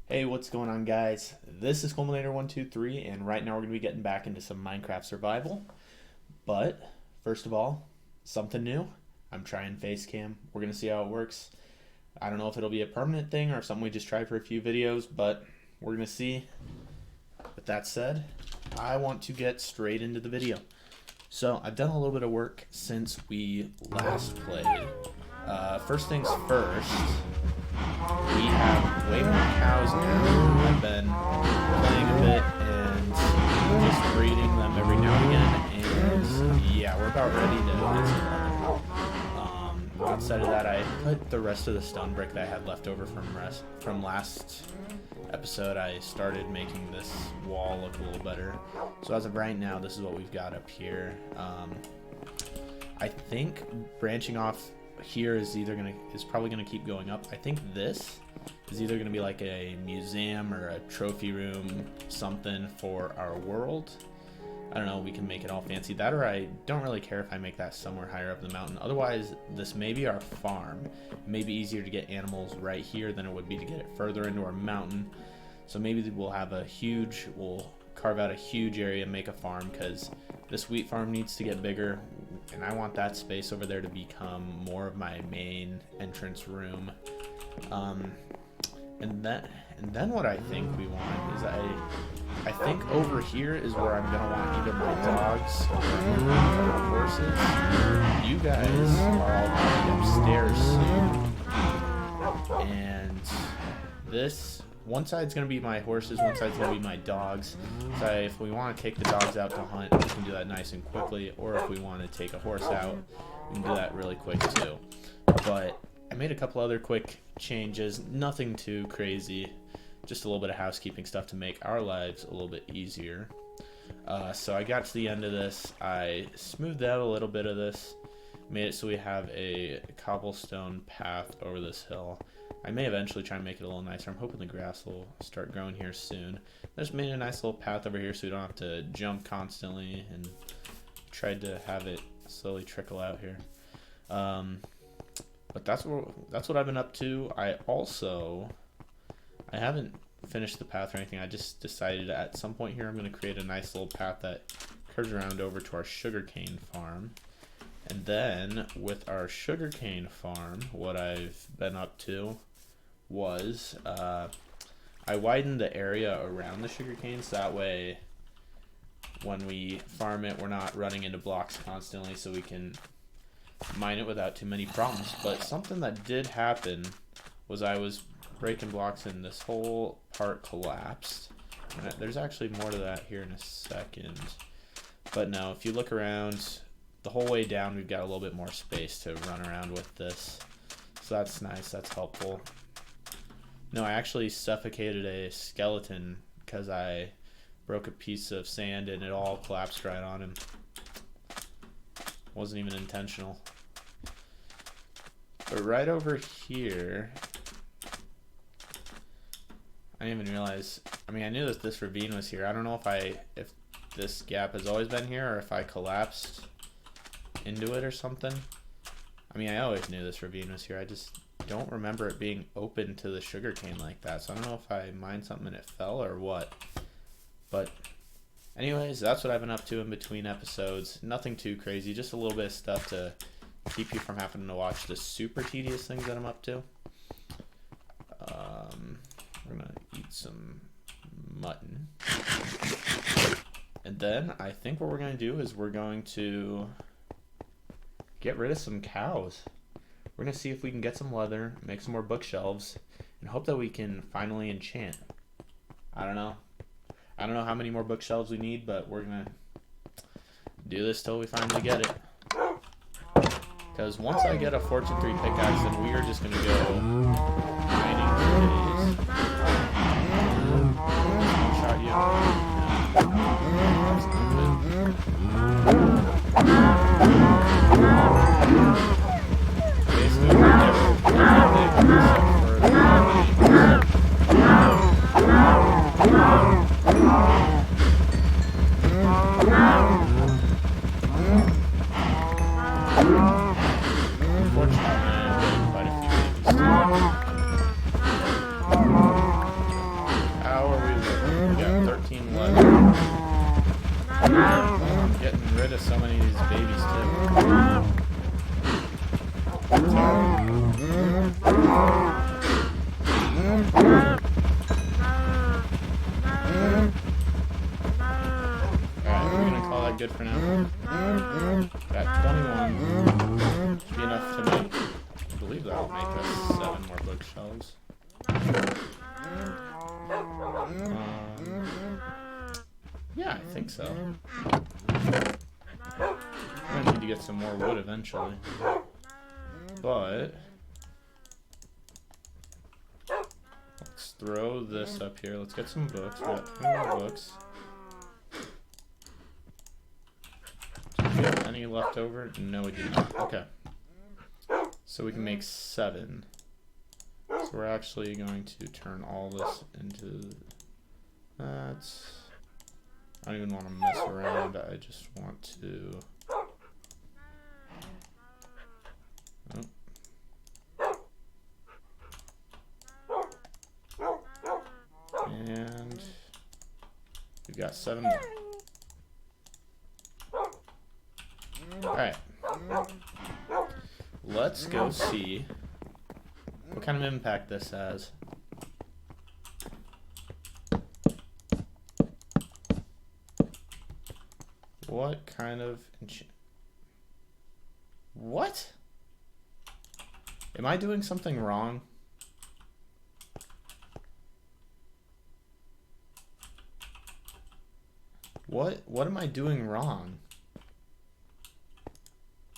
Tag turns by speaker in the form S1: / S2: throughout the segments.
S1: Hey, what's going on, guys? This is Culminator123, and right now we're going to be getting back into some Minecraft survival. But, first of all, something new. I'm trying Facecam. We're going to see how it works. I don't know if it'll be a permanent thing or something we just try for a few videos, but we're going to see. With that said, I want to get straight into the video. So, I've done a little bit of work since we last played. First things first. We have way more cows now. I've been playing a bit and just breeding them every now and again. And yeah, we're about ready to get some leather. Outside of that, I put the rest of the stone brick that I had left over from last episode. I started making this wall look a little better. So as of right now, this is what we've got up here. I think branching off here is probably gonna keep going up. I think this is either gonna be like a museum or a trophy room, something for our world. I don't know, we can make it all fancy. That, or I don't really care if I make that somewhere higher up the mountain. Otherwise, this may be our farm. It may be easier to get animals right here than it would be to get it further into our mountain. So maybe we'll carve out a huge area and make a farm, because this wheat farm needs to get bigger, and I want that space over there to become more of my main entrance room. And then what I think we want is I think over here is where I'm gonna want either my dogs or my horses. You guys are all going upstairs soon, and this. One side's going to be my horses, one side's going to be my dogs. So if we want to take the dogs out to hunt, we can do that nice and quickly. Or if we want to take a horse out, we can do that really quick too. But I made a couple other quick changes, nothing too crazy. Just a little bit of housekeeping stuff to make our lives a little bit easier. So I got to the end of this. I smoothed out a little bit of this. Made it so we have a cobblestone path over this hill. I may eventually try and make it a little nicer. I'm hoping the grass will start growing here soon. I just made a nice little path over here so we don't have to jump constantly, and tried to have it slowly trickle out here. But that's what I've been up to. I haven't finished the path or anything. I just decided at some point here I'm going to create a nice little path that curves around over to our sugarcane farm. And then with our sugarcane farm, what I've been up to was I widened the area around the sugarcane, so that way when we farm it, we're not running into blocks constantly, so we can mine it without too many problems. But something that did happen was I was breaking blocks and this whole part collapsed. And there's actually more to that here in a second. But no, if you look around, the whole way down we've got a little bit more space to run around with this, so that's nice, that's helpful. No, I actually suffocated a skeleton because I broke a piece of sand and it all collapsed right on him. Wasn't even intentional. But right over here, I didn't even realize, I knew that this ravine was here. I don't know if this gap has always been here or if I collapsed into it or something. I always knew this ravine was here. I just don't remember it being open to the sugarcane like that. So I don't know if I mined something and it fell or what. But anyways, that's what I've been up to in between episodes. Nothing too crazy, just a little bit of stuff to keep you from having to watch the super tedious things that I'm up to. We're gonna eat some mutton. And then I think what we're gonna do is we're going to get rid of some cows. We're going to see if we can get some leather, make some more bookshelves, and hope that we can finally enchant. I don't know how many more bookshelves we need, but we're going to do this till we finally get it. Because once I get a Fortune 3 pickaxe, then we are just going to go mining for days. Shot you. Unfortunately, quite a few babies. 19 left. I'm getting rid of so many of these babies too. Alright, we're gonna call that good for now. Got 21. Should be enough to make, I believe that'll make us 7 more bookshelves. Yeah, I think so. I'm gonna need to get some more wood eventually. But let's throw this up here. Let's get some books. We got 20 more books. Do we have any left over? No, we do not. Okay. So we can make 7. So we're actually going to turn all this into that. I don't even want to mess around. I just want to. And we've got 7 more. Alright. Let's go see what kind of impact this has. What kind of What? Am I doing something wrong? What am I doing wrong?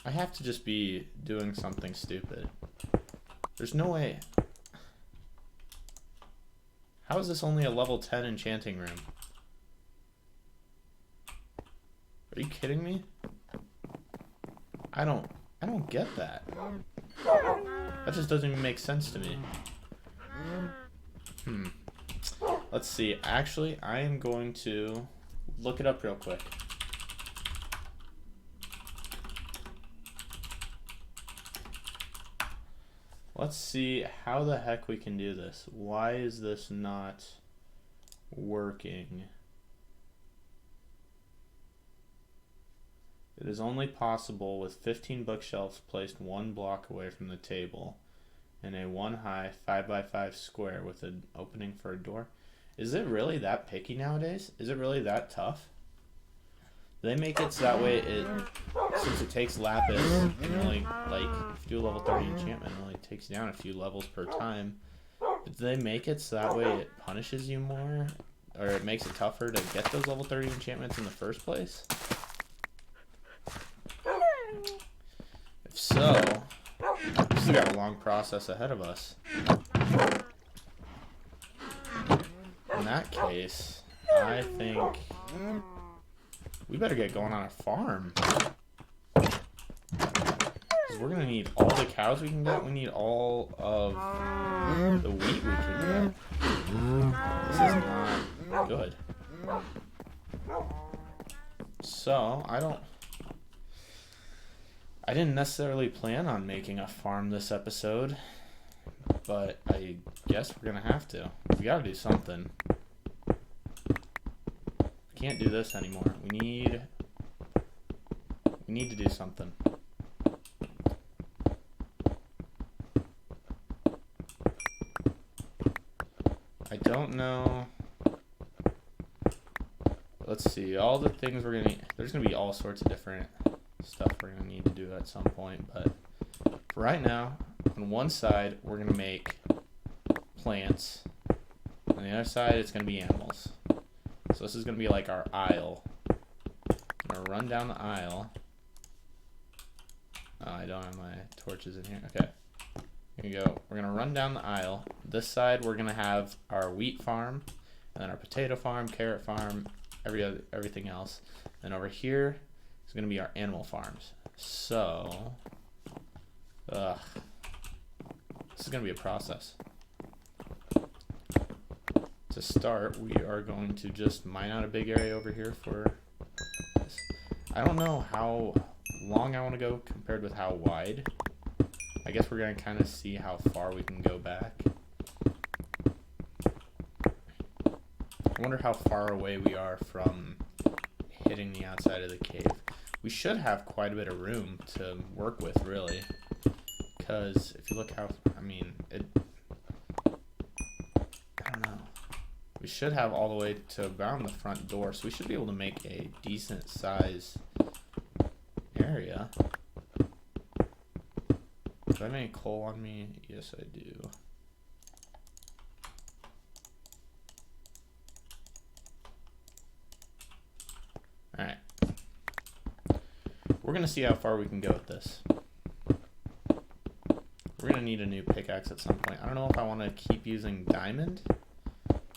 S1: I have to just be doing something stupid. There's no way. How is this only a level 10 enchanting room? Are you kidding me? I don't get that. That just doesn't even make sense to me. Let's see. Actually, I am going to look it up real quick. Let's see how the heck we can do this. Why is this not working? It is only possible with 15 bookshelves placed 1 block away from the table in a 1-high 5x5 square with an opening for a door. Is it really that picky nowadays? Is it really that tough? They make it so that way since it takes lapis, and only, like, if you do a level 30 enchantment, it only takes down a few levels per time. But do they make it so that way it punishes you more? Or it makes it tougher to get those level 30 enchantments in the first place? If so, we still got a long process ahead of us. In that case, I think we better get going on a farm. Because we're going to need all the cows we can get. We need all of the wheat we can get. This is not good. So, I didn't necessarily plan on making a farm this episode, but I guess we're gonna have to. We gotta do something. We can't do this anymore. We need to do something. I don't know. Let's see, all the things we're gonna need. There's gonna be all sorts of different stuff we're gonna need to do at some point, but for right now, on one side we're gonna make plants, on the other side it's gonna be animals. So this is gonna be like our aisle. I'm gonna run down the aisle. Oh, I don't have my torches in here. Okay, here we go. We're gonna run down the aisle. This side we're gonna have our wheat farm, and then our potato farm, carrot farm, everything else. And over here is going to be our animal farms. So, this is going to be a process. To start, we are going to just mine out a big area over here for this. I don't know how long I want to go compared with how wide. I guess we're going to kind of see how far we can go back. I wonder how far away we are from hitting the outside of the cave. We should have quite a bit of room to work with, really. Because if you look how, I mean, I don't know. We should have all the way to around the front door, so we should be able to make a decent size area. Do I have any coal on me? Yes, I do. Alright. We're going to see how far we can go with this. We're going to need a new pickaxe at some point. I don't know if I want to keep using diamond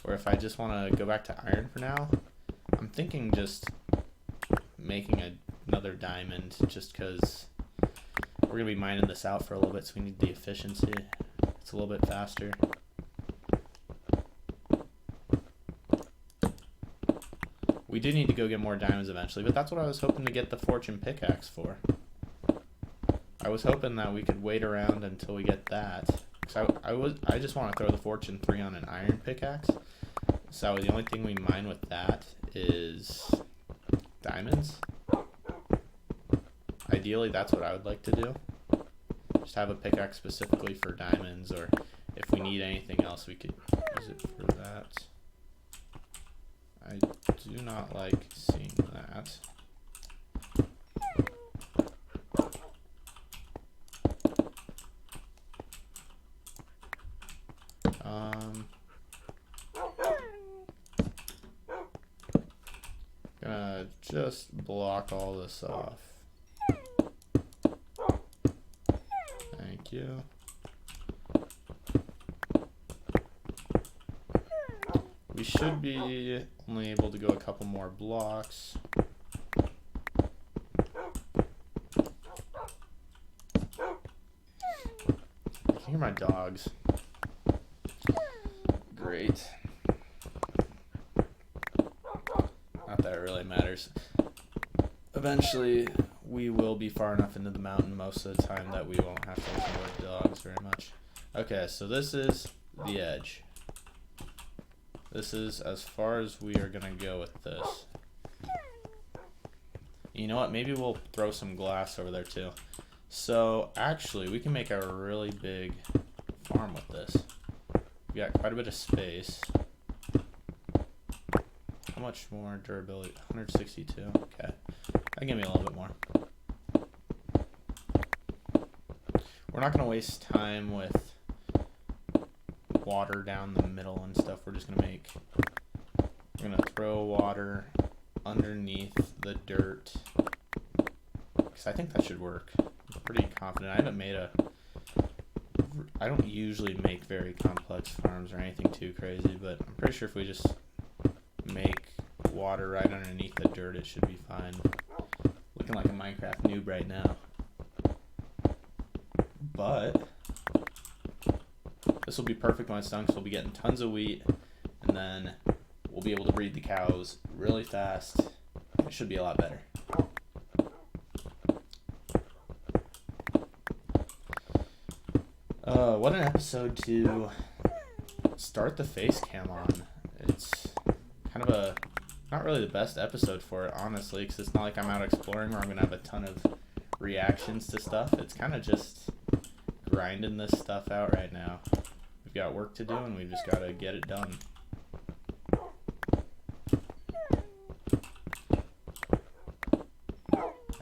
S1: or if I just want to go back to iron for now. I'm thinking just making another diamond just because we're going to be mining this out for a little bit, so we need the efficiency. It's a little bit faster. We do need to go get more diamonds eventually, but that's what I was hoping to get the fortune pickaxe for. I was hoping that we could wait around until we get that. So I just want to throw the fortune 3 on an iron pickaxe. So the only thing we mine with that is diamonds. Ideally, that's what I would like to do. Just have a pickaxe specifically for diamonds, or if we need anything else, we could use it for that. I do not like seeing that. Gonna just block all this off. Thank you. We should be only able to go a couple more blocks. I can hear my dogs. Great. Not that it really matters. Eventually, we will be far enough into the mountain most of the time that we won't have to listen to our dogs very much. Okay, so this is the edge. This is as far as we are going to go with this. You know what? Maybe we'll throw some glass over there too. So actually, we can make a really big farm with this. We got quite a bit of space. How much more durability? 162. Okay. That give me a little bit more. We're not going to waste time with water down the middle and stuff. We're just we're gonna throw water underneath the dirt, because I think that should work. I'm pretty confident. I don't usually make very complex farms or anything too crazy, but I'm pretty sure if we just make water right underneath the dirt, it should be fine. Looking like a Minecraft noob right now, but this will be perfect when it's done, because we'll be getting tons of wheat, and then we'll be able to breed the cows really fast. It should be a lot better. What an episode to start the face cam on. It's kind of not really the best episode for it, honestly, because it's not like I'm out exploring where I'm going to have a ton of reactions to stuff. It's kind of just grinding this stuff out right now. We've got work to do, and we've just got to get it done.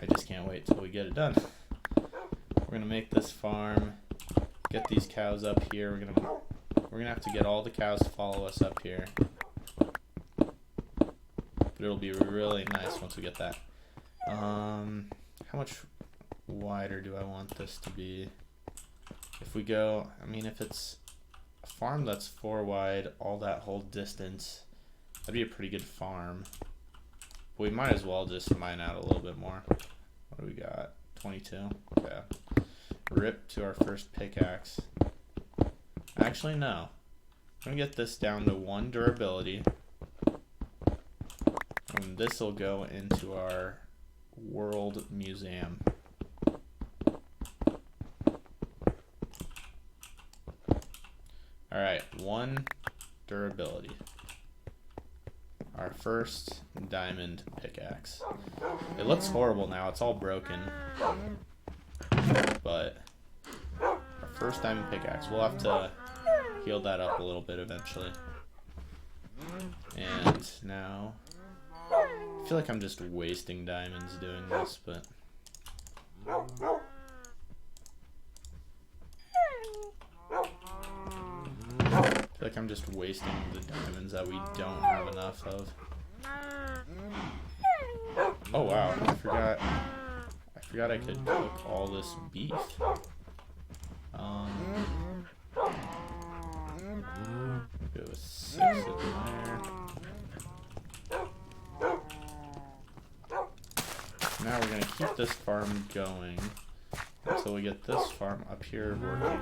S1: I just can't wait till we get it done. We're gonna make this farm, get these cows up here. We're gonna have to get all the cows to follow us up here, but it'll be really nice once we get that. How much wider do I want this to be? If we go, I mean, if it's a farm that's 4 wide, all that whole distance, that'd be a pretty good farm. But we might as well just mine out a little bit more. What do we got? 22? Okay. Rip to our first pickaxe. Actually, no. I'm gonna get this down to 1 durability. And this will go into our World Museum. Alright, 1 durability. our first diamond pickaxe. It looks horrible now, it's all broken. But our first diamond pickaxe, we'll have to heal that up a little bit eventually. And now, I feel like I'm just wasting diamonds doing this, but I feel like I'm just wasting the diamonds that we don't have enough of. Oh wow, I forgot I could cook all this beef. Go with 6 in there. Now we're gonna keep this farm going until we get this farm up here working.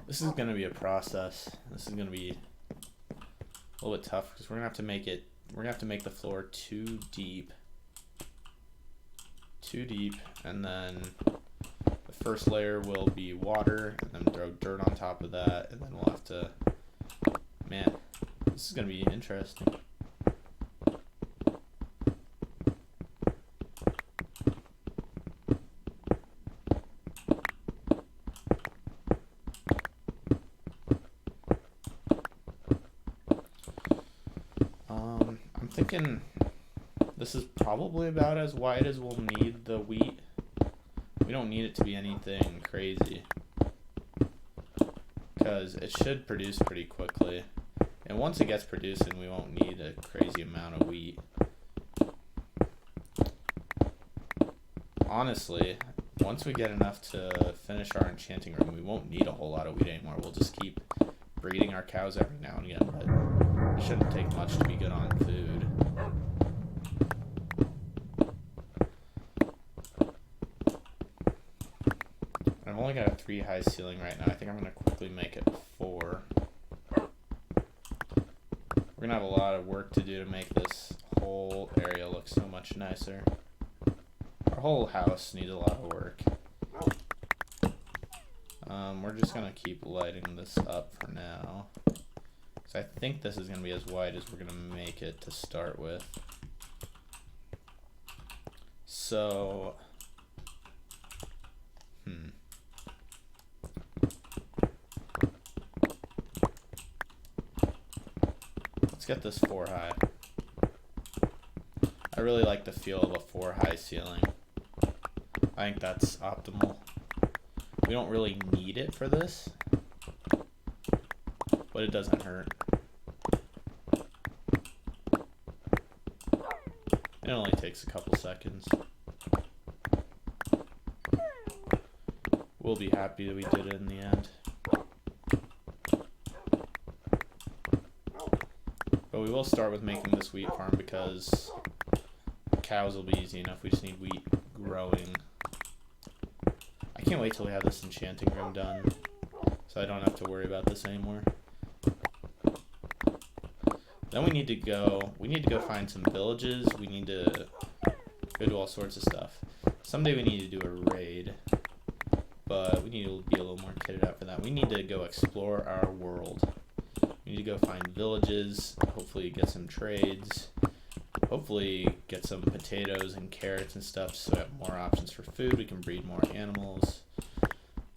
S1: This is gonna be a process. This is gonna be a little bit tough because we're gonna have to make the floor too deep, and then the first layer will be water, and then throw dirt on top of that, and then we'll have to. Man, this is gonna be interesting. I'm thinking this is probably about as wide as we'll need the wheat. We don't need it to be anything crazy because it should produce pretty quickly. And once it gets producing, we won't need a crazy amount of wheat. Honestly, once we get enough to finish our enchanting room, we won't need a whole lot of wheat anymore. We'll just keep breeding our cows every now and again, but it shouldn't take much to be good on food. I've only got a 3 high ceiling right now. I think I'm going to quickly make it 4. We're going to have a lot of work to do to make this whole area look so much nicer. Our whole house needs a lot of work. We're just going to keep lighting this up for now. So I think this is going to be as wide as we're going to make it to start with. So, let's get this 4 high. I really like the feel of a 4 high ceiling. I think that's optimal. We don't really need it for this, but it doesn't hurt. It only takes a couple seconds. We'll be happy that we did it in the end. But we will start with making this wheat farm because cows will be easy enough. We just need wheat growing. I can't wait till we have this enchanting room done, so I don't have to worry about this anymore. Then we need to go find some villages. We need to go do all sorts of stuff. Someday we need to do a raid, but we need to be a little more kitted out for that. We need to go explore our world. We need to go find villages, hopefully get some trades, hopefully get some potatoes and carrots and stuff so we have more options for food. We can breed more animals,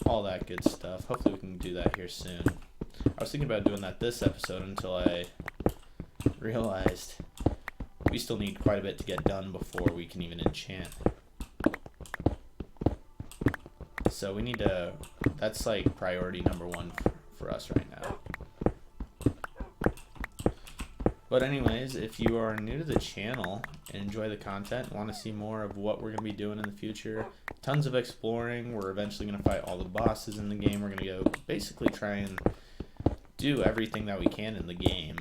S1: all that good stuff. Hopefully we can do that here soon. I was thinking about doing that this episode until I realized we still need quite a bit to get done before we can even enchant. So we need to, that's like priority number 1 for us right now. But anyways, if you are new to the channel and enjoy the content, want to see more of what we're going to be doing in the future, tons of exploring, we're eventually going to fight all the bosses in the game, we're going to go basically try and do everything that we can in the game.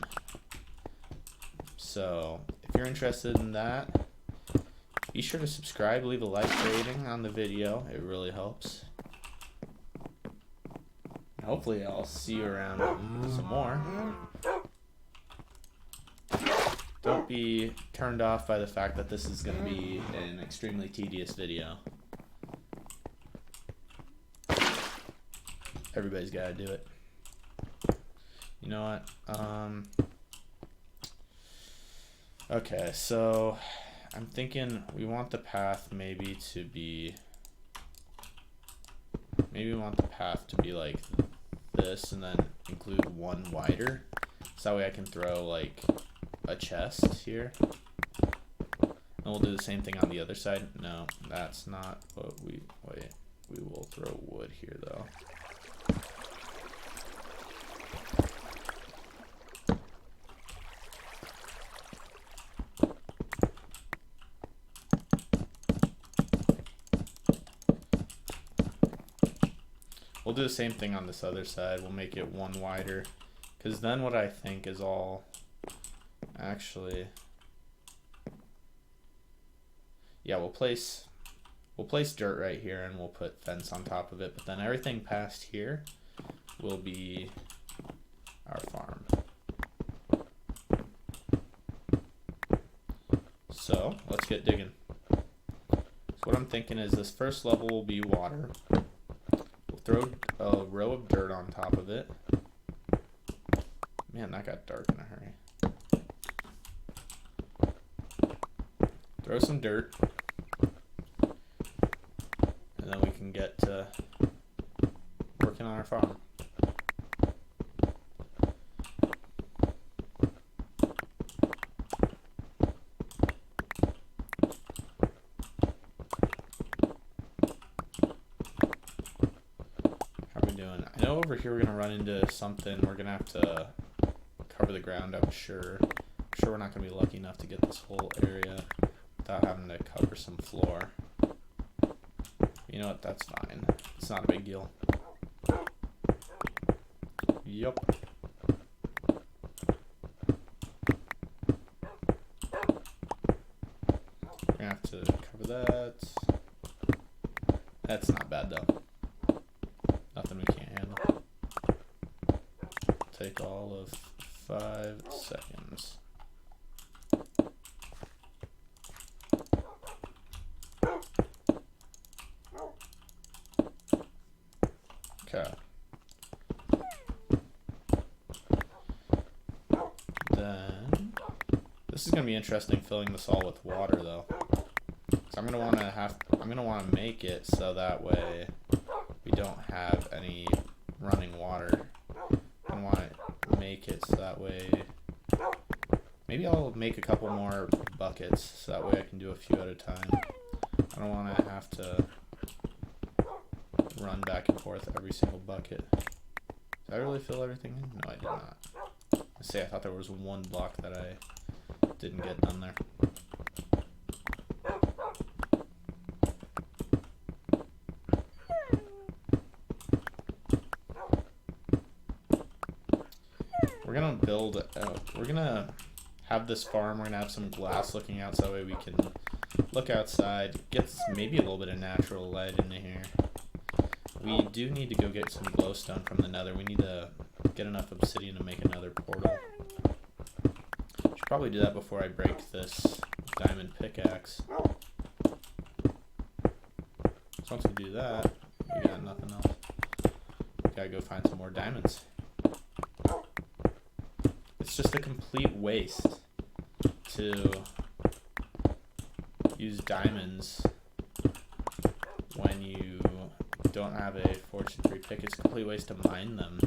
S1: So, if you're interested in that, be sure to subscribe, leave a like rating on the video, it really helps. Hopefully I'll see you around some more. Don't be turned off by the fact that this is going to be an extremely tedious video. Everybody's got to do it. You know what? Okay, so I'm thinking we want the path maybe to be, maybe we want the path to be like this and then include one wider. So that way I can throw like a chest here. And we'll do the same thing on the other side. No, that's not what we, wait, we will throw wood here though. We'll do the same thing on this other side. We'll make it one wider. Because then what I think is all, actually, yeah, we'll place dirt right here and we'll put fence on top of it. But then everything past here will be our farm. So let's get digging. So what I'm thinking is this first level will be water. Throw a row of dirt on top of it. Man, that got dark in a hurry. Throw some dirt. And then we can get to working on our farm. I know over here we're gonna run into something. We're gonna have to cover the ground, I'm sure. I'm sure we're not gonna be lucky enough to get this whole area without having to cover some floor. You know what, that's fine. It's not a big deal. Yup. We're gonna have to cover that. That's not bad though. Nothing we can't handle. Take all of 5 seconds. Okay. Then this is gonna be interesting filling this all with water though. So I'm gonna wanna make it so that way we don't have any running water. I want to make it so that way, maybe I'll make a couple more buckets so that way I can do a few at a time. I don't want to have to run back and forth every single bucket. Did I really fill everything in? No, I did not. I thought there was one block that I didn't get done there. We're gonna have this farm. We're gonna have some glass looking out so that way we can look outside, get maybe a little bit of natural light into here. We do need to go get some glowstone from the nether. We need to get enough obsidian to make another portal. Should probably do that before I break this diamond pickaxe. So once we do that, we got nothing else. We gotta go find some more diamonds. It's just a complete waste to use diamonds when you don't have a fortune 3 pick. It's a complete waste to mine them.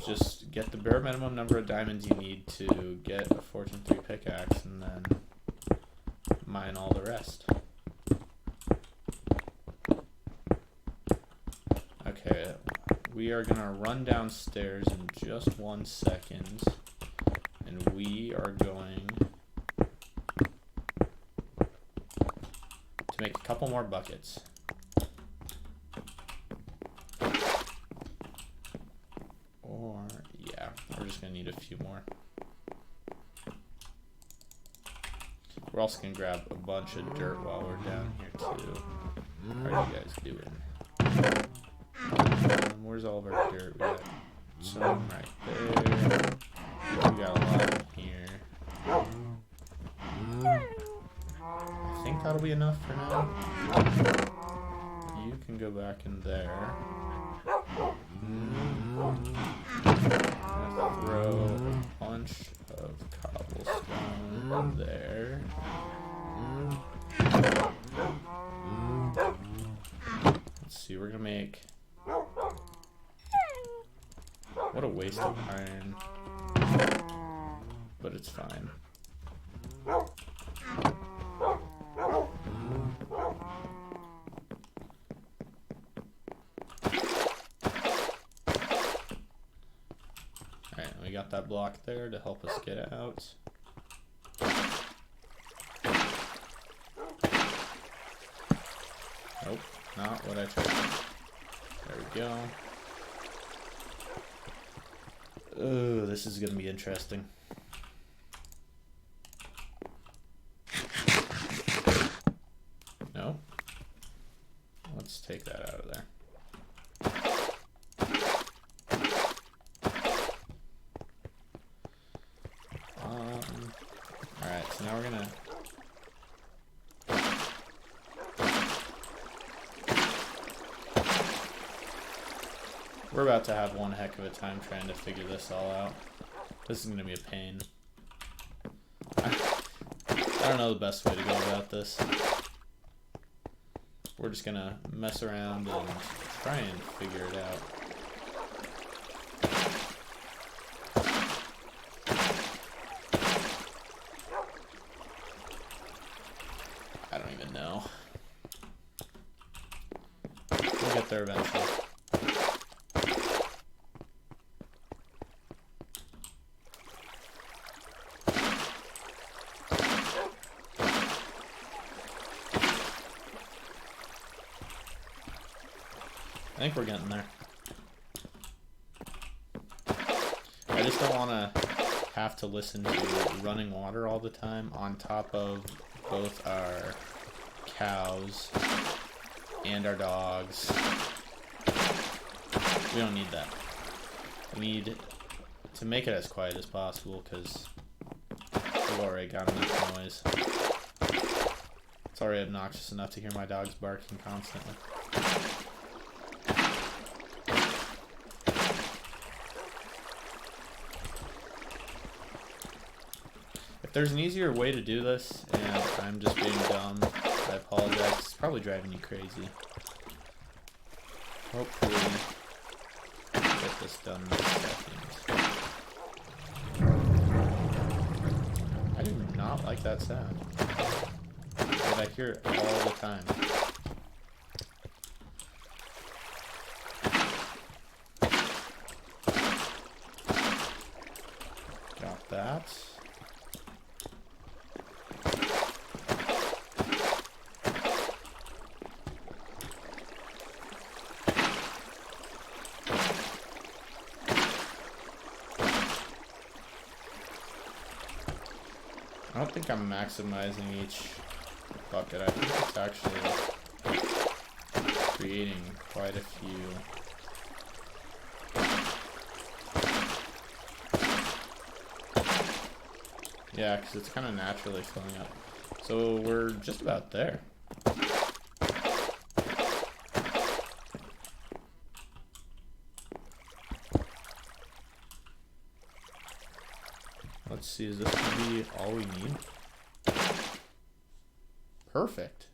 S1: Just get the bare minimum number of diamonds you need to get a fortune 3 pickaxe and then mine all the rest. Okay. We are going to run downstairs in just 1 second, and we are going to make a couple more buckets. Or, yeah, we're just going to need a few more. We're also going to grab a bunch of dirt while we're down here, too. How are you guys doing? Where's all of our dirt? We got some right there. We got a lot in here. I think that'll be enough for now. You can go back in there. Throw a bunch What a waste of iron. But it's fine. Alright, we got that block there to help us get out. Nope, not what I tried. There we go. Oh, this is gonna be interesting. No? Let's take that out of there. Alright, so now we're gonna we're about to have one heck of a time trying to figure this all out. This is gonna be a pain. I don't know the best way to go about this. We're just gonna mess around and try and figure it out. I don't even know. We'll get there eventually. I think we're getting there. I just don't want to have to listen to running water all the time on top of both our cows and our dogs. We don't need that. We need to make it as quiet as possible because we've already got enough noise. It's already obnoxious enough to hear my dogs barking constantly. If there's an easier way to do this, and I'm just being dumb, I apologize. It's probably driving you crazy. Hopefully, get this done in a second. I do not like that sound. But I hear it all the time. Got that. I don't think I'm maximizing each bucket. I think it's actually creating quite a few. Yeah, because it's kind of naturally filling up. So we're just about there. Let's see, is this going to be all we need? Perfect.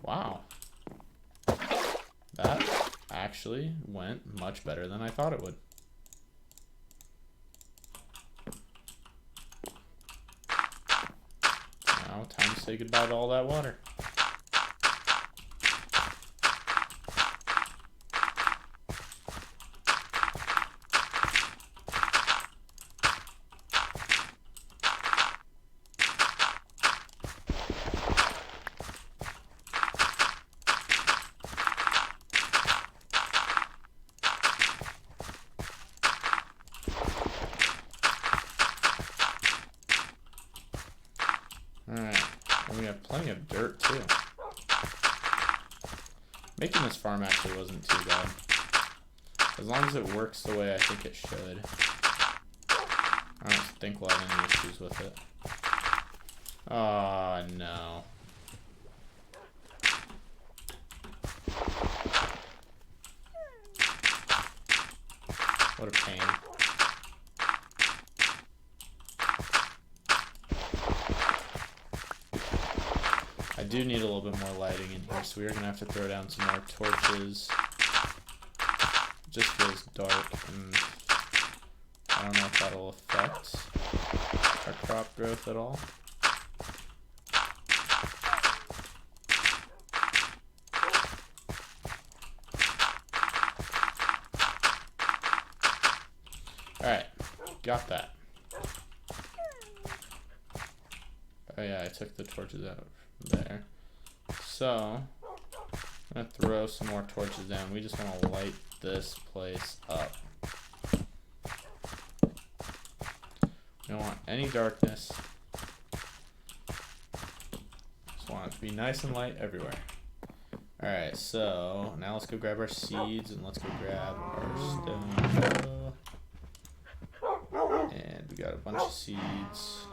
S1: Wow. That actually went much better than I thought it would. Now, time to say goodbye to all that water. Alright, and we have plenty of dirt too. Making this farm actually wasn't too bad. As long as it works the way I think it should. I don't think we'll have any issues with it. Oh no. What a pain. I do need a little bit more lighting in here, so we are going to have to throw down some more torches. It just feels dark, and I don't know if that'll affect our crop growth at all. Alright, got that. Oh yeah, I took the torches out from there. So, I'm gonna throw some more torches down. We just want to light this place up. We don't want any darkness. Just want it to be nice and light everywhere. Alright, so now let's go grab our seeds and let's go grab our stone. And we got a bunch of seeds.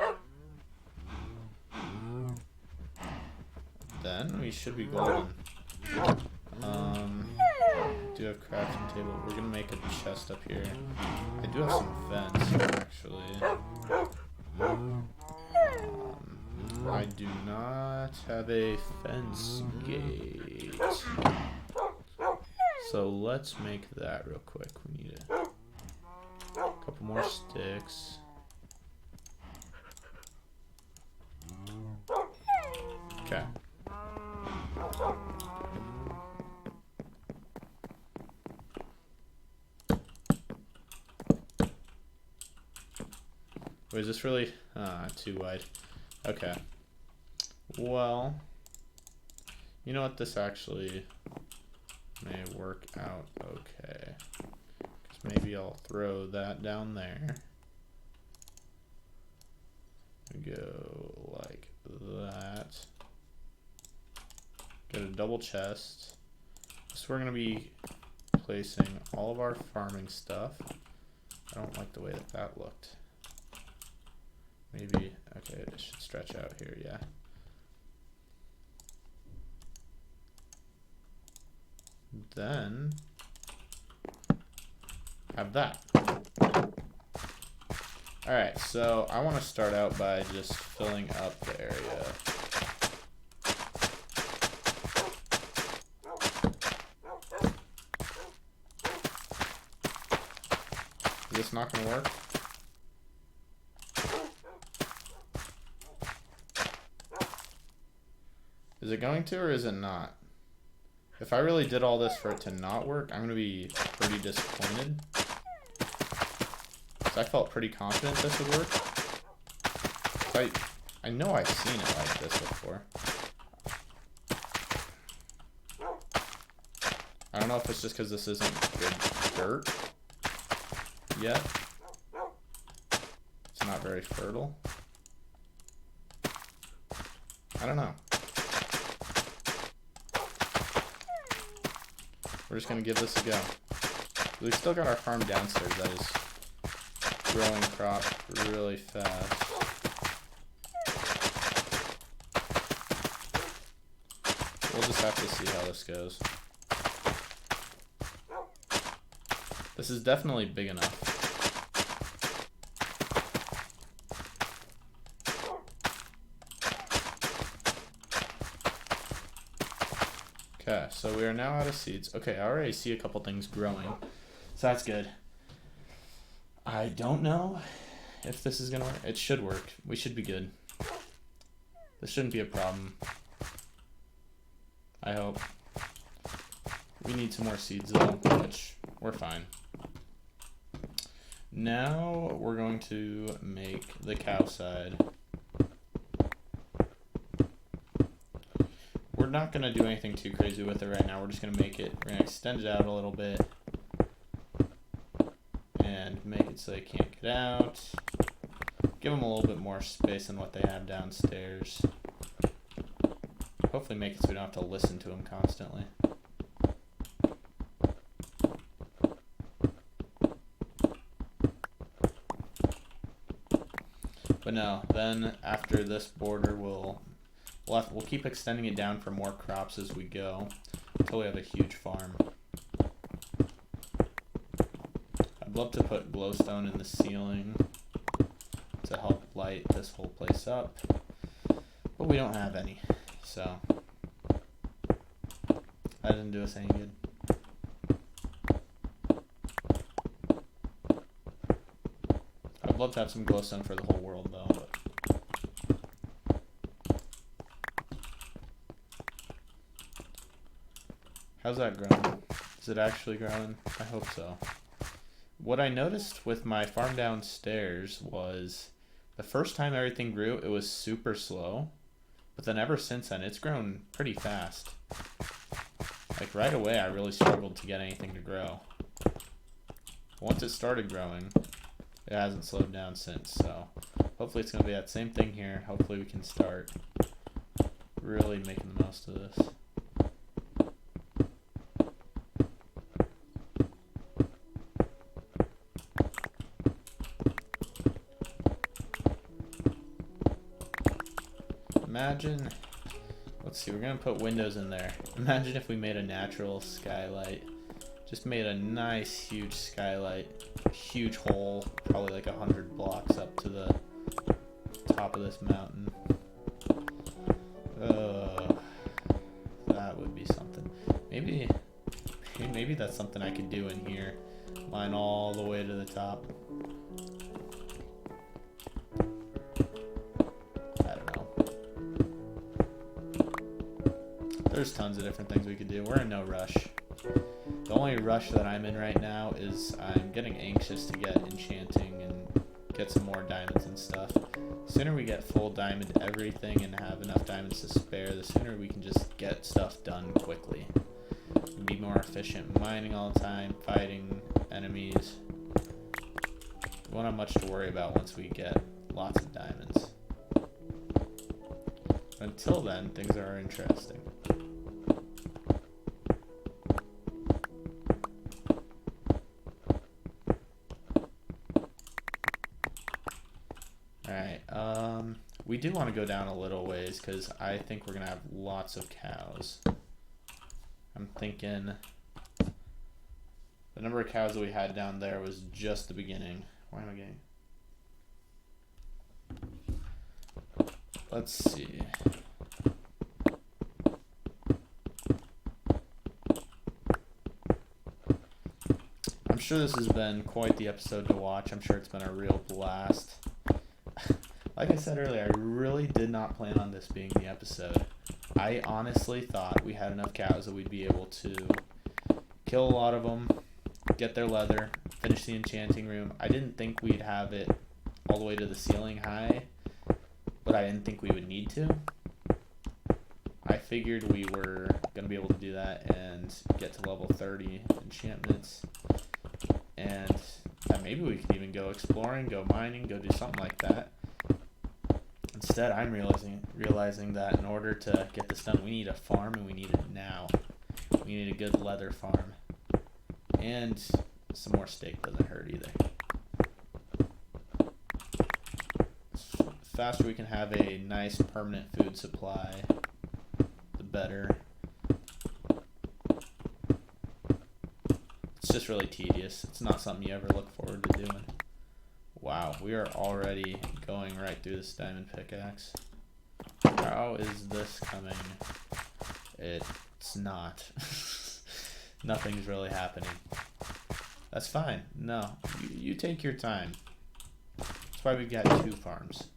S1: Then we should be golden. Do have crafting table. We're gonna make a chest up here. I do have some fence actually. I do not have a fence gate. So let's make that real quick. We need a couple more sticks. Okay. Wait, is this really too wide? Okay. Well, you know what? This actually may work out okay. 'Cause maybe I'll throw that down there. We go like that. Get a double chest. So we're gonna be placing all of our farming stuff. I don't like the way that that looked. Maybe, okay, it should stretch out here, yeah. Then have that. Alright, so I want to start out by just filling up the area. Is this not going to work? Is it going to or is it not? If I really did all this for it to not work, I'm going to be pretty disappointed. So I felt pretty confident this would work. So I know I've seen it like this before. I don't know if it's just because this isn't good dirt yet. It's not very fertile. I don't know. We're just gonna give this a go. We've still got our farm downstairs that is growing crop really fast. We'll just have to see how this goes. This is definitely big enough. Okay, so we are now out of seeds. Okay, I already see a couple things growing, so that's good. I don't know if this is gonna work. It should work. We should be good. This shouldn't be a problem. I hope. We need some more seeds though, which we're fine. Now we're going to make the cow side. We're not going to do anything too crazy with it right now. We're just going to make it, we're going to extend it out a little bit and make it so they can't get out. Give them a little bit more space than what they have downstairs. Hopefully make it so we don't have to listen to them constantly. But no, then after this border we'll keep extending it down for more crops as we go until we have a huge farm. I'd love to put glowstone in the ceiling to help light this whole place up, but we don't have any, so that didn't do us any good. love to have some glowstone for the whole world though. But... how's that growing? Is it actually growing? I hope so. What I noticed with my farm downstairs was the first time everything grew, it was super slow. But then ever since then, it's grown pretty fast. Like right away, I really struggled to get anything to grow. Once it started growing, it hasn't slowed down since. So hopefully it's going to be that same thing here. Hopefully we can start really making the most of this. Imagine, let's see, we're going to put windows in there. Imagine if we made a natural skylight. Just made a nice huge skylight. Huge hole, probably like 100 blocks up to the top of this mountain. That would be something. Maybe that's something I could do in here. Line all the way to the top. There's tons of different things we could do. We're in no rush. The only rush that I'm in right now is I'm getting anxious to get enchanting and get some more diamonds and stuff. The sooner we get full diamond everything and have enough diamonds to spare, the sooner we can just get stuff done quickly. And be more efficient mining all the time, fighting enemies. We won't have much to worry about once we get lots of diamonds. Until then, things are interesting. We do want to go down a little ways because I think we're going to have lots of cows. I'm thinking the number of cows that we had down there was just the beginning. Why am I getting... let's see. I'm sure this has been quite the episode to watch. I'm sure it's been a real blast. Like I said earlier, I really did not plan on this being the episode. I honestly thought we had enough cows that we'd be able to kill a lot of them, get their leather, finish the enchanting room. I didn't think we'd have it all the way to the ceiling high, but I didn't think we would need to. I figured we were going to be able to do that and get to level 30 enchantments. And maybe we could even go exploring, go mining, go do something like that. Instead, I'm realizing that in order to get this done, we need a farm, and we need it now. We need a good leather farm. And some more steak doesn't hurt either. The faster we can have a nice permanent food supply, the better. It's just really tedious. It's not something you ever look forward to doing. Wow, we are already going right through this diamond pickaxe. How is this coming? It's not. Nothing's really happening. That's fine. No, you take your time. That's why we've got 2 farms.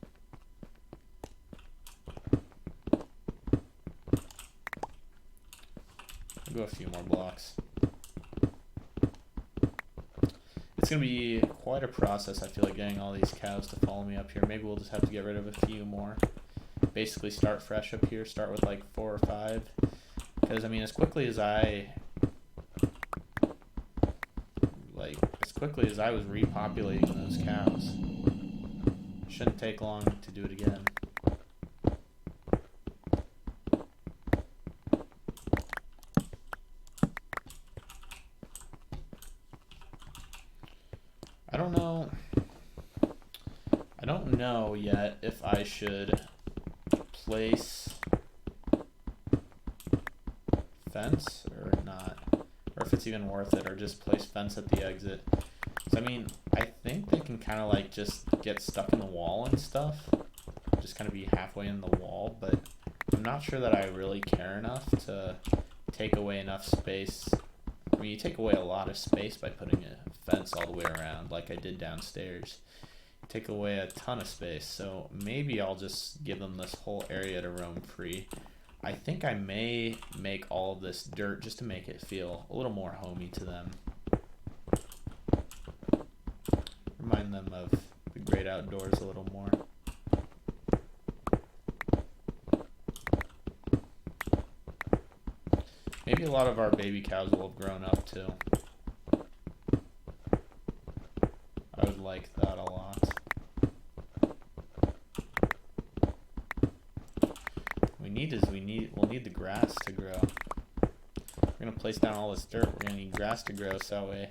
S1: I'll go a few more blocks. It's going to be quite a process, I feel like, getting all these cows to follow me up here. Maybe we'll just have to get rid of a few more. Basically start fresh up here, start with like 4 or 5. Because, I mean, as quickly as I was repopulating those cows, it shouldn't take long to do it again. I don't know yet if I should place fence or not, or if it's even worth it, or just place fence at the exit. So I mean, I think they can kind of like just get stuck in the wall and stuff, just kind of be halfway in the wall, but I'm not sure that I really care enough to take away enough space. I mean, you take away a lot of space by putting a fence all the way around like I did downstairs. take away a ton of space. So maybe I'll just give them this whole area to roam free. I think I may make all of this dirt just to make it feel a little more homey to them. Remind them of the great outdoors a little more. Maybe a lot of our baby cows will have grown up too. I would like that a lot. We'll need the grass to grow. We're gonna place down all this dirt. We're gonna need grass to grow so that way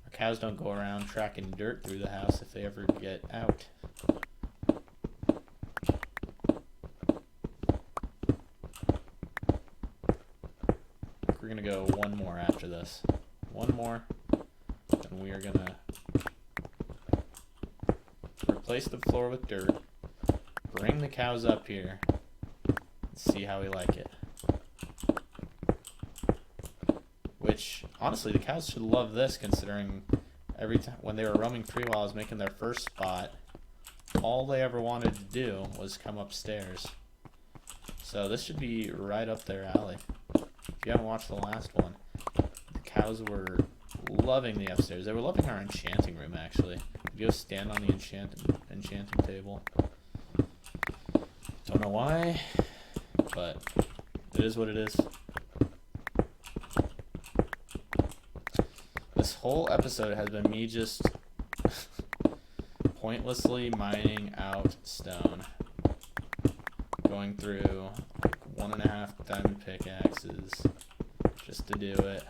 S1: our cows don't go around tracking dirt through the house if they ever get out. We're gonna go one more after this. One more, and we are gonna replace the floor with dirt, bring the cows up here, and see how we like it. Which, honestly, the cows should love this, considering every time when they were roaming free while I was making their first spot, all they ever wanted to do was come upstairs. So this should be right up their alley. If you haven't watched the last one, the cows were loving the upstairs. They were loving our enchanting room, actually. You go stand on the enchanting table. Don't know why, but it is what it is. This whole episode has been me just pointlessly mining out stone. Going through like 1.5 diamond pickaxes just to do it.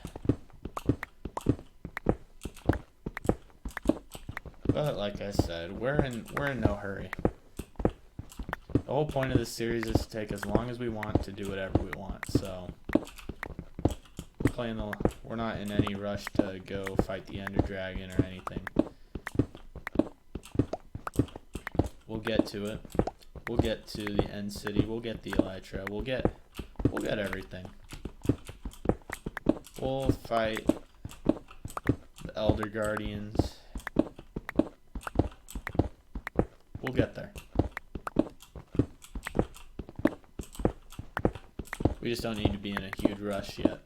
S1: But like I said, we're in no hurry. The whole point of this series is to take as long as we want to do whatever we want. So we're not in any rush to go fight the Ender Dragon or anything. We'll get to it. We'll get to the End City. We'll get the Elytra. We'll get everything. We'll fight the Elder Guardians. We'll get there. We just don't need to be in a huge rush yet.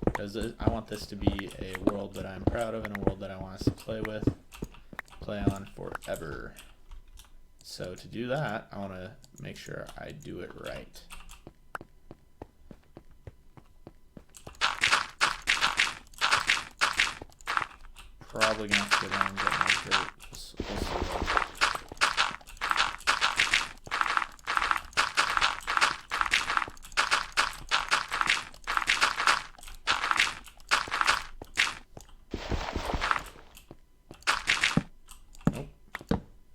S1: Because I want this to be a world that I'm proud of and a world that I want us to play on forever. So to do that, I want to make sure I do it right. Probably gonna have to go down and get more dirt. We'll see.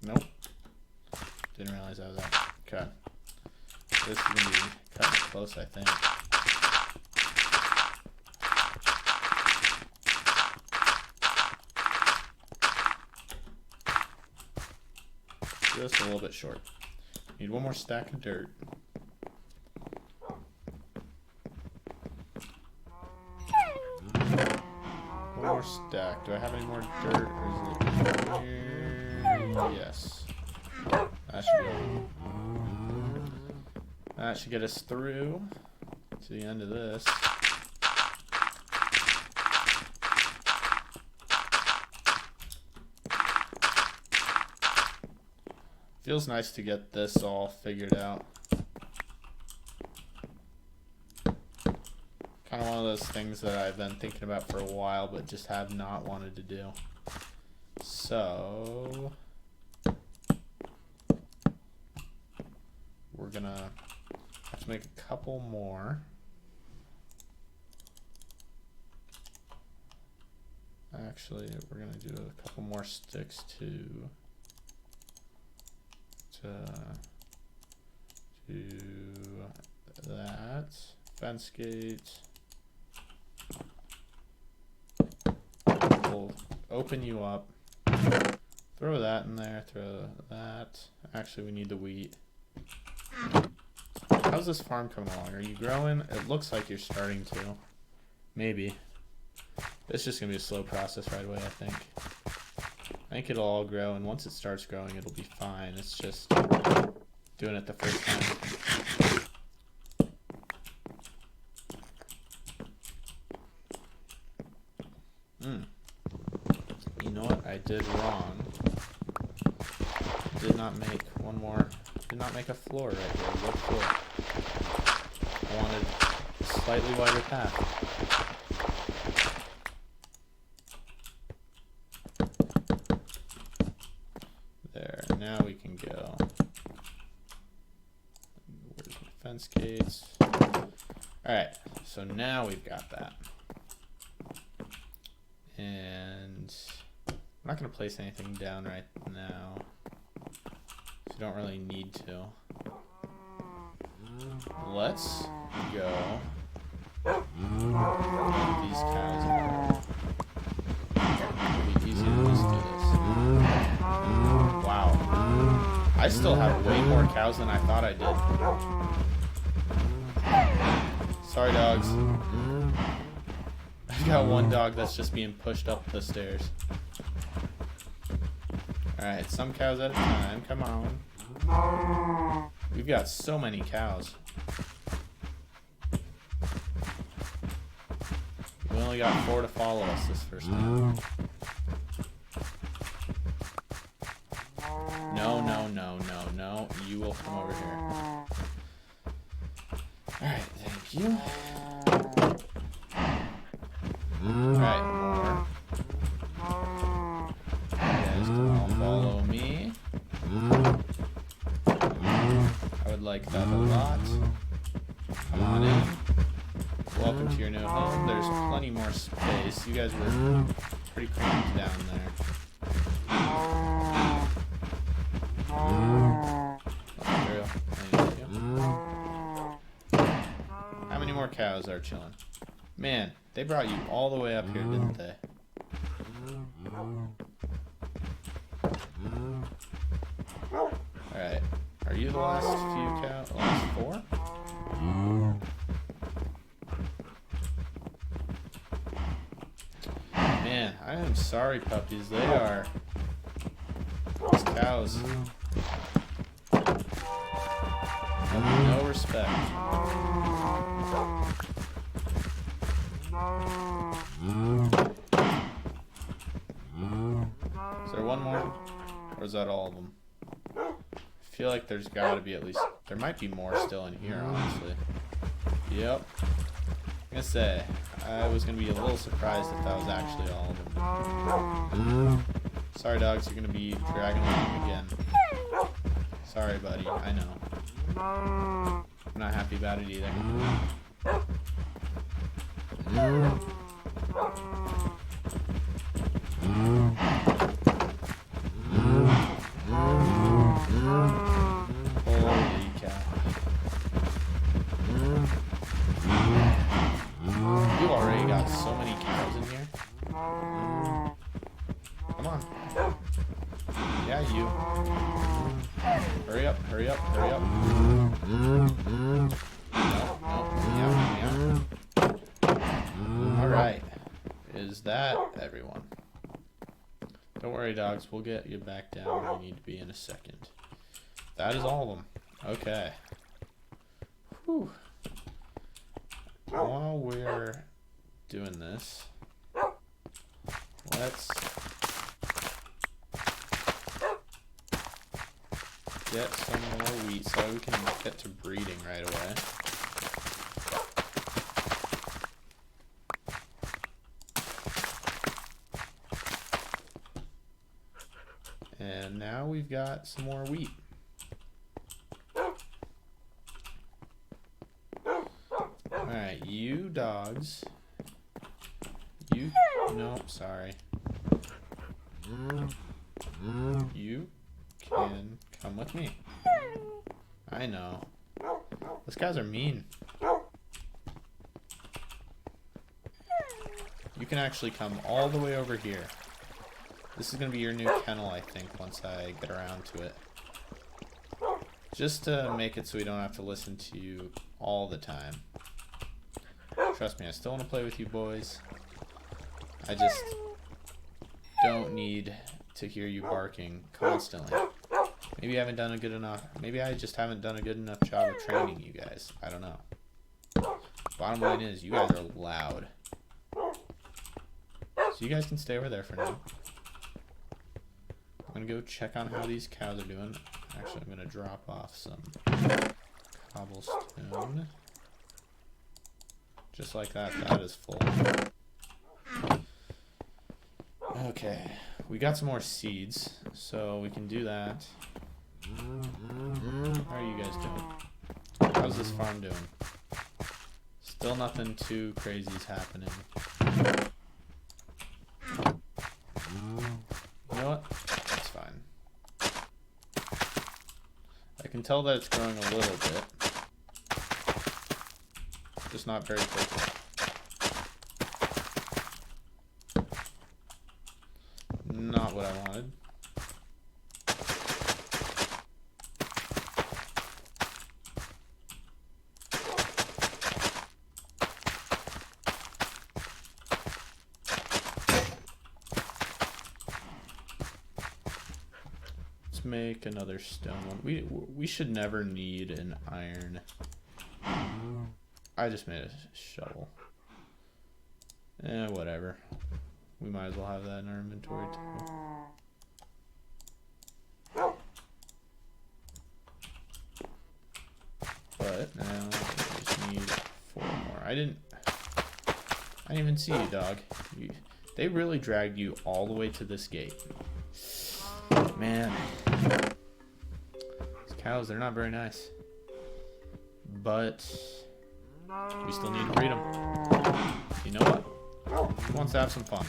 S1: Nope. Didn't realize I was out. Okay. This is gonna be cutting it close, I think. Just a little bit short. Need one more stack of dirt. One more stack. Do I have any more dirt, or is it here? Yes. That should go. That should get us through to the end of this. Feels nice to get this all figured out. Kind of one of those things that I've been thinking about for a while, but just have not wanted to do. So we're gonna have to make a couple more. Actually, we're gonna do a couple more sticks too. Do that. Fence gate. We'll open you up. Throw that in there. Throw that. Actually, we need the wheat. How's this farm coming along? Are you growing? It looks like you're starting to. Maybe. It's just going to be a slow process right away, I think. I think it'll all grow, and once it starts growing, it'll be fine. It's just doing it the first time. You know what I did wrong? Did not make one more. Did not make a floor right here. What floor? I wanted a slightly wider path. There. Now we can go. Where's my fence gates? Alright, so now we've got that. And I'm not going to place anything down right now. So you don't really need to. Let's go. Get these cows out. It'll be easier to just do this. Wow. I still have way more cows than I thought I did. Sorry, dogs. I've got one dog that's just being pushed up the stairs. Alright, some cows at a time. Come on. We've got so many cows. We only got 4 to follow us this first time. No, no, no, no, no. You will come over here. Alright, thank you. Alright, more. You guys can all follow me. I would like that a lot. Come on in. Welcome to your new home. There's plenty more space. You guys were pretty cramped down there. How many more cows are chilling? Man, they brought you all the way up here, didn't they? Alright. Are you the last few cows? Last 4? Man, I am sorry, puppies. They are... These cows... have no respect. Is there one more? Or is that all of them? I feel like there's gotta be at least... There might be more still in here, honestly. Yep. I'm gonna say, I was gonna be a little surprised if that was actually all of them. Sorry, dogs, you're gonna be dragging along again. Sorry, buddy, I know. I'm not happy about it either. Holy cow. You already got so many cows in here. Come on. Yeah, you. Hurry up, hurry up, hurry up. No, no, yeah. Alright. Is that everyone? Don't worry, dogs. We'll get you back down where you need to be in a second. That is all of them. Okay. Whew. While we're doing this, let's get some more wheat so we can get to breeding right away. And now we've got some more wheat. Alright, you dogs. You, no, sorry. You can come with me. I know. Those guys are mean. You can actually come all the way over here. This is going to be your new kennel, I think, once I get around to it. Just to make it so we don't have to listen to you all the time. Trust me, I still want to play with you boys. I just don't need to hear you barking constantly. Maybe I haven't done a good enough. Maybe I just haven't done a good enough job of training you guys. I don't know. Bottom line is, you guys are loud. So you guys can stay over there for now. I'm gonna go check on how these cows are doing. Actually, I'm gonna drop off some cobblestone. Just like that. That is full. Okay, we got some more seeds, so we can do that. How are you guys doing? How's this farm doing? Still nothing too crazy is happening. You know what? That's fine. I can tell that it's growing a little bit. Just not very quickly. Not what I wanted. Let's make another stone one. We should never need an iron. I just made a shovel. Whatever. We might as well have that in our inventory too. But now we just need 4 more. I didn't even see you, dog. They really dragged you all the way to this gate. Man. These cows, they're not very nice. But we still need to breed them. You know what? Who wants to have some fun?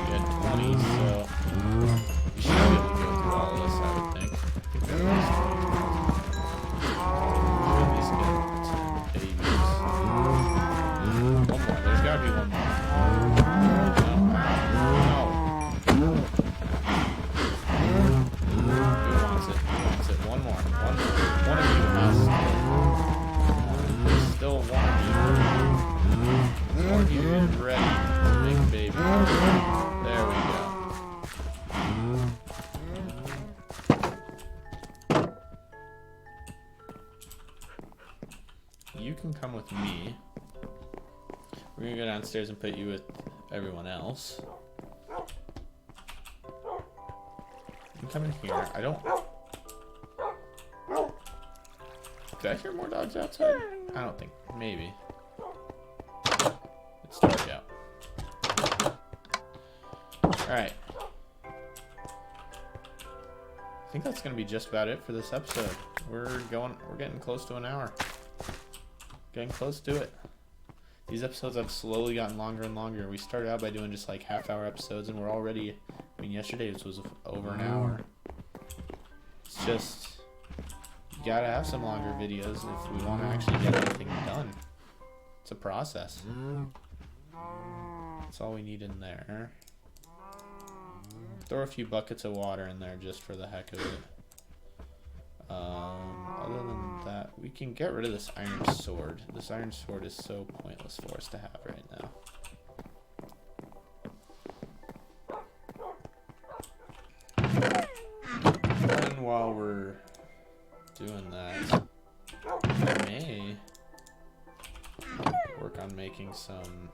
S1: Good 20, so we should be able to go through all of this, I would think. At least get some babies. One more. There's gotta be one more. No. Who wants it? Who wants it? One more. One of you has still one of you. One of you is ready to make a baby. There we go. You can come with me. We're gonna go downstairs and put you with everyone else. You can come in here. I don't... Did I hear more dogs outside? I don't think. Maybe. It's dark out. Alright. I think that's gonna be just about it for this episode. We're getting close to an hour. Getting close to it. These episodes have slowly gotten longer and longer. We started out by doing just like half-hour episodes, and we're already, I mean, yesterday's was over an hour. It's just, you gotta have some longer videos if we want to actually get anything done. It's a process. That's all we need in there. Throw a few buckets of water in there just for the heck of it. Other than that, we can get rid of this iron sword. This iron sword is so pointless for us to have right now. And while we're doing that, I may work on making some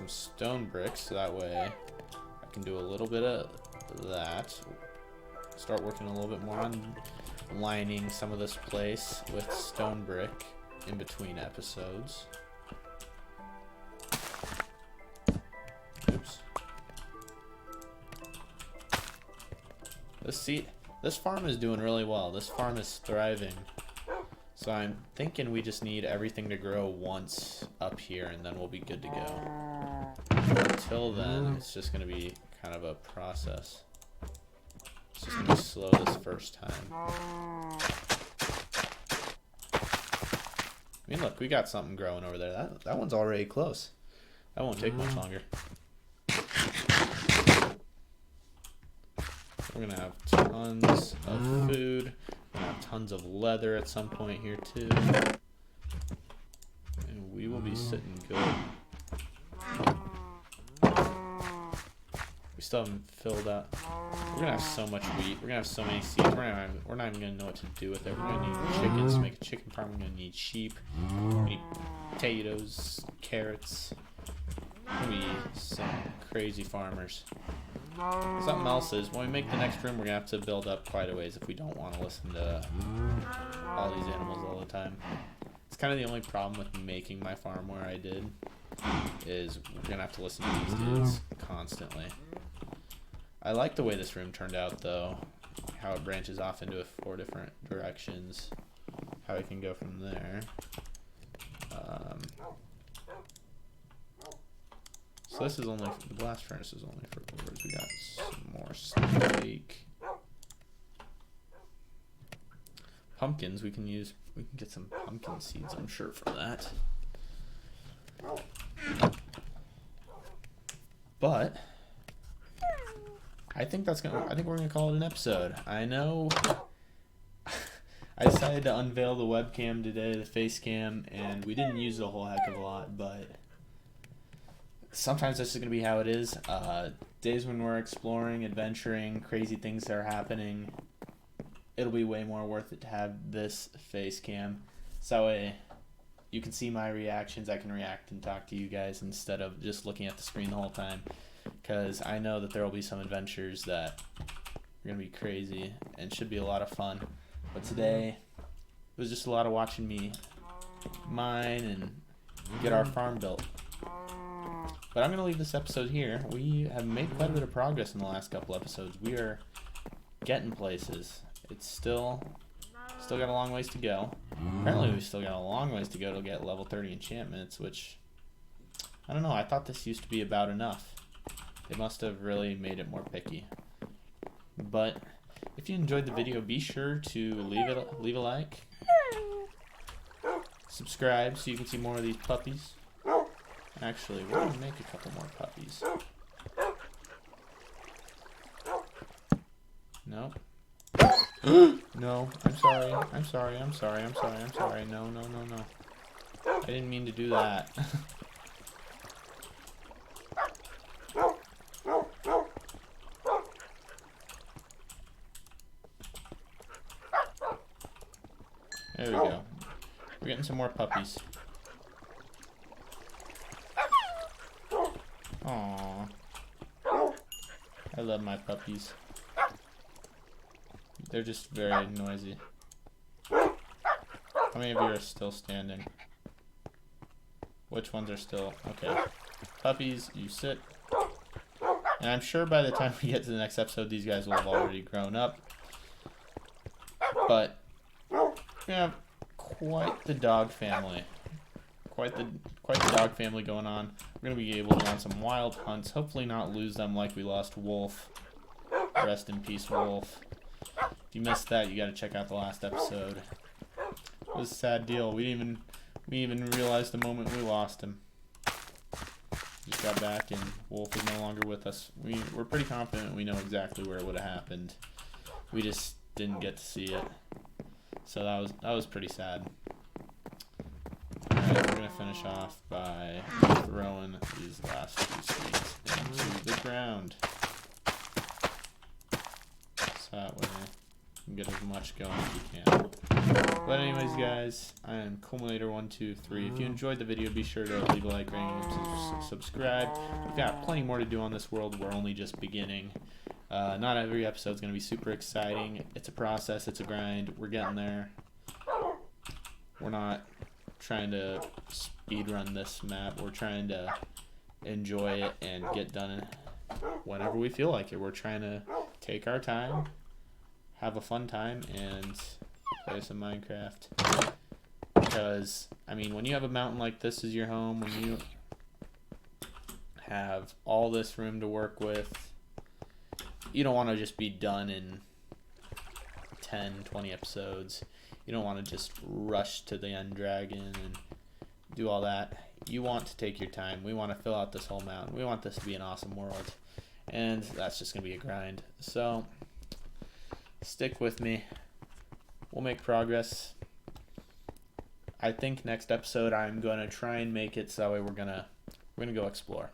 S1: stone bricks, so that way I can do a little bit of that. Start working a little bit more on lining some of this place with stone brick in between episodes. Oops. This farm is doing really well. This farm is thriving. So I'm thinking we just need everything to grow once up here, and then we'll be good to go. Until then, it's just going to be kind of a process. It's just going to be slow this first time. I mean, look, we got something growing over there. That one's already close. That won't take much longer. We're going to have tons of food. We're going to have tons of leather at some point here, too. And we will be be sitting good. We still haven't filled up. We're gonna have so much wheat. We're gonna have so many seeds. We're not even gonna know what to do with it. We're gonna need chickens to make a chicken farm. We're gonna need sheep. We need potatoes, carrots. We're gonna be some crazy farmers. Something else is, when we make the next room, we're gonna have to build up quite a ways if we don't want to listen to all these animals all the time. It's kind of the only problem with making my farm where I did, is we're gonna have to listen to these dudes constantly. I like the way this room turned out though, how it branches off into 4 different directions, how I can go from there. So this is only, the blast furnace is only for birds. We got some more steak. Pumpkins, we can get some pumpkin seeds, I'm sure, for that. But I think we're gonna call it an episode. I know I decided to unveil the webcam today, the face cam, and we didn't use it a whole heck of a lot, but sometimes that's just going to be how it is. Days when we're exploring, adventuring, crazy things are happening, it'll be way more worth it to have this face cam. So you can see my reactions. I can react and talk to you guys instead of just looking at the screen the whole time. Because I know that there will be some adventures that are going to be crazy and should be a lot of fun. But today, it was just a lot of watching me mine and get our farm built. But I'm going to leave this episode here. We have made quite a bit of progress in the last couple episodes. We are getting places. It's still got a long ways to go. Apparently we've still got a long ways to go to get level 30 enchantments, which, I don't know, I thought this used to be about enough. They must have really made it more picky. But if you enjoyed the video, be sure to leave a like. Subscribe so you can see more of these puppies. Actually, we're going to make a couple more puppies. Nope. No, I'm sorry. No. I didn't mean to do that. There we go. We're getting some more puppies. Aww. I love my puppies. They're just very noisy. How many of you are still standing? Which ones are still? Okay. Puppies, you sit. And I'm sure by the time we get to the next episode, these guys will have already grown up. But we have quite the dog family. Quite the dog family going on. We're going to be able to go on some wild hunts. Hopefully not lose them like we lost Wolf. Rest in peace, Wolf. If you missed that, you got to check out the last episode. It was a sad deal. We even realized the moment we lost him. Just got back and Wolf is no longer with us. We're pretty confident we know exactly where it would have happened. We just didn't get to see it. So that was pretty sad. Alright, we're gonna finish off by throwing these last 2 seeds into the ground. So that way we can get as much going as we can. But anyways, guys, I am Culminator123. If you enjoyed the video, be sure to leave a like, rate, and subscribe. We've got plenty more to do on this world. We're only just beginning. Not every episode is going to be super exciting. It's a process. It's a grind. We're getting there. We're not trying to speed run this map. We're trying to enjoy it and get done whenever we feel like it. We're trying to take our time, have a fun time, and play some Minecraft. Because, I mean, when you have a mountain like this as your home, when you have all this room to work with, you don't want to just be done in 10, 20 episodes. You don't want to just rush to the end dragon and do all that. You want to take your time. We want to fill out this whole mountain. We want this to be an awesome world. And that's just going to be a grind. So, stick with me. We'll make progress. I think next episode I'm gonna try and make it so that way we're gonna go explore.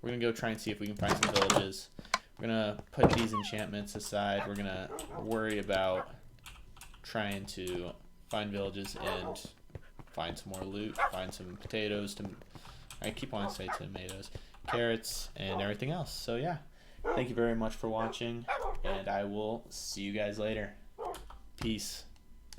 S1: We're gonna go try and see if we can find some villages. We're gonna put these enchantments aside. We're gonna worry about trying to find villages and find some more loot, find some potatoes. I keep wanting to say tomatoes, carrots, and everything else. So yeah, thank you very much for watching, and I will see you guys later. Peace.